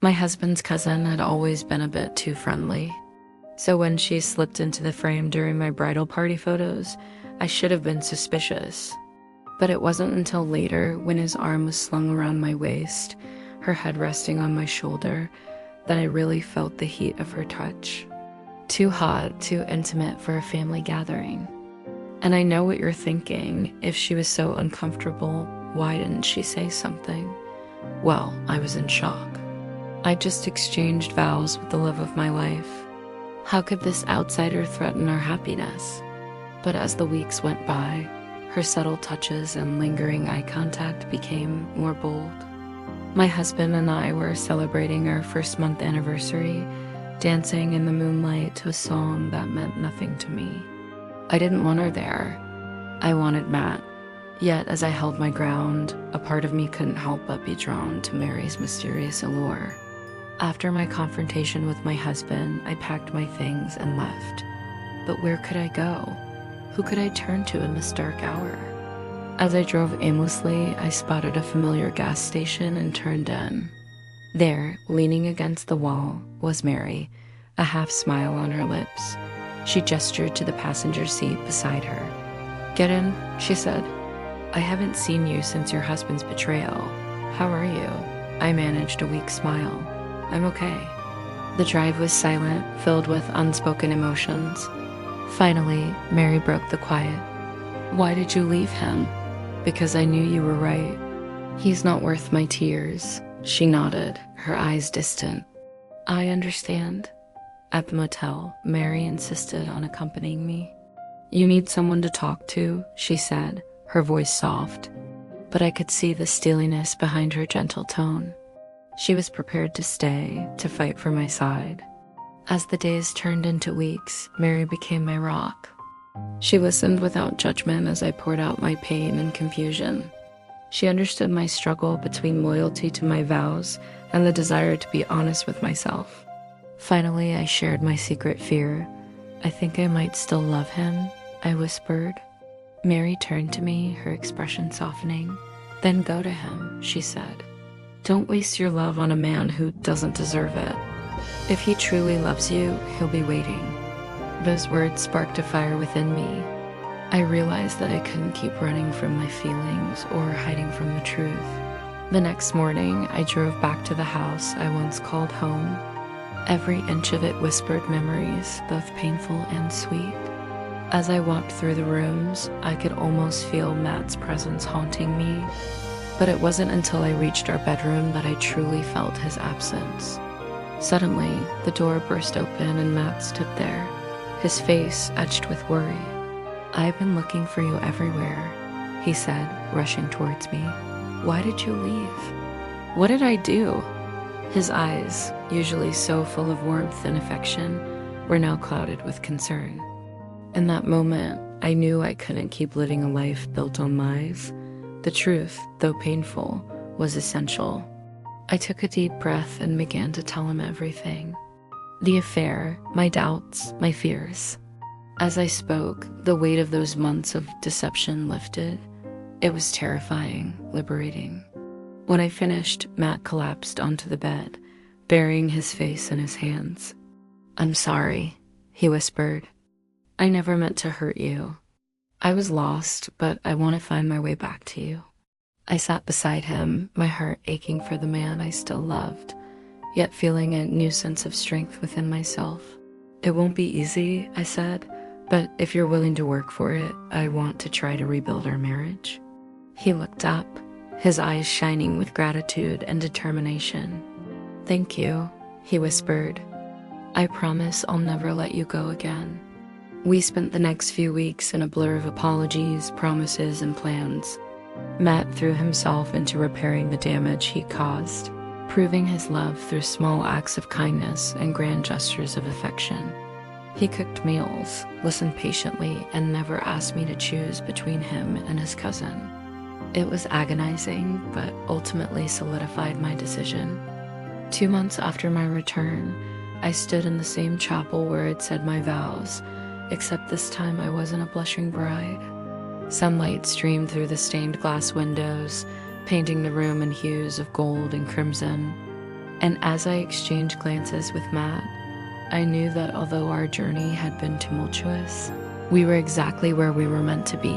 My husband's cousin had always been a bit too friendly. So when she slipped into the frame during my bridal party photos, I should have been suspicious. But it wasn't until later, when his arm was slung around my waist, her head resting on my shoulder, that I really felt the heat of her touch. Too hot, too intimate for a family gathering. And I know what you're thinking. If she was so uncomfortable, why didn't she say something? Well, I was in shock. I just exchanged vows with the love of my life. How could this outsider threaten our happiness? But as the weeks went by, her subtle touches and lingering eye contact became more bold. My husband and I were celebrating our first-month anniversary, dancing in the moonlight to a song that meant nothing to me. I didn't want her there. I wanted Matt. Yet, as I held my ground, a part of me couldn't help but be drawn to Mary's mysterious allure. After my confrontation with my husband, I packed my things and left. But where could I go? Who could I turn to in this dark hour? As I drove aimlessly, I spotted a familiar gas station and turned in. There, leaning against the wall, was Mary, a half smile on her lips. She gestured to the passenger seat beside her. "Get in," she said. "I haven't seen you since your husband's betrayal. How are you?" I managed a weak smile. "I'm okay." The drive was silent, filled with unspoken emotions. Finally, Mary broke the quiet. "Why did you leave him?" "Because I knew you were right. He's not worth my tears." She nodded, her eyes distant. "I understand." At the motel, Mary insisted on accompanying me. "You need someone to talk to," she said, her voice soft. But I could see the steeliness behind her gentle tone. She was prepared to stay, to fight for my side. As the days turned into weeks, Mary became my rock. She listened without judgment as I poured out my pain and confusion. She understood my struggle between loyalty to my vows and the desire to be honest with myself. Finally, I shared my secret fear. "I think I might still love him," I whispered. Mary turned to me, her expression softening. "Then go to him," she said. "Don't waste your love on a man who doesn't deserve it. If he truly loves you, he'll be waiting." Those words sparked a fire within me. I realized that I couldn't keep running from my feelings or hiding from the truth. The next morning, I drove back to the house I once called home. Every inch of it whispered memories, both painful and sweet. As I walked through the rooms, I could almost feel Matt's presence haunting me. But it wasn't until I reached our bedroom that I truly felt his absence. Suddenly, the door burst open and Matt stood there, his face etched with worry. "I've been looking for you everywhere," he said, rushing towards me. "Why did you leave?" "What did I do?" His eyes, usually so full of warmth and affection, were now clouded with concern. In that moment, I knew I couldn't keep living a life built on lies. The truth, though painful, was essential. I took a deep breath and began to tell him everything. The affair, my doubts, my fears. As I spoke, the weight of those months of deception lifted. It was terrifying, liberating. When I finished, Matt collapsed onto the bed, burying his face in his hands. "I'm sorry," he whispered. "I never meant to hurt you. I was lost, but I want to find my way back to you." I sat beside him, my heart aching for the man I still loved, yet feeling a new sense of strength within myself. "It won't be easy," I said, "but if you're willing to work for it, I want to try to rebuild our marriage." He looked up, his eyes shining with gratitude and determination. "Thank you," he whispered. "I promise I'll never let you go again." We spent the next few weeks in a blur of apologies, promises, and plans. Matt threw himself into repairing the damage he caused, proving his love through small acts of kindness and grand gestures of affection. He cooked meals, listened patiently, and never asked me to choose between him and his cousin. It was agonizing, but ultimately solidified my decision. 2 months after my return, I stood in the same chapel where I'd said my vows, except this time I wasn't a blushing bride. Sunlight streamed through the stained glass windows, painting the room in hues of gold and crimson. And as I exchanged glances with Matt, I knew that although our journey had been tumultuous, we were exactly where we were meant to be.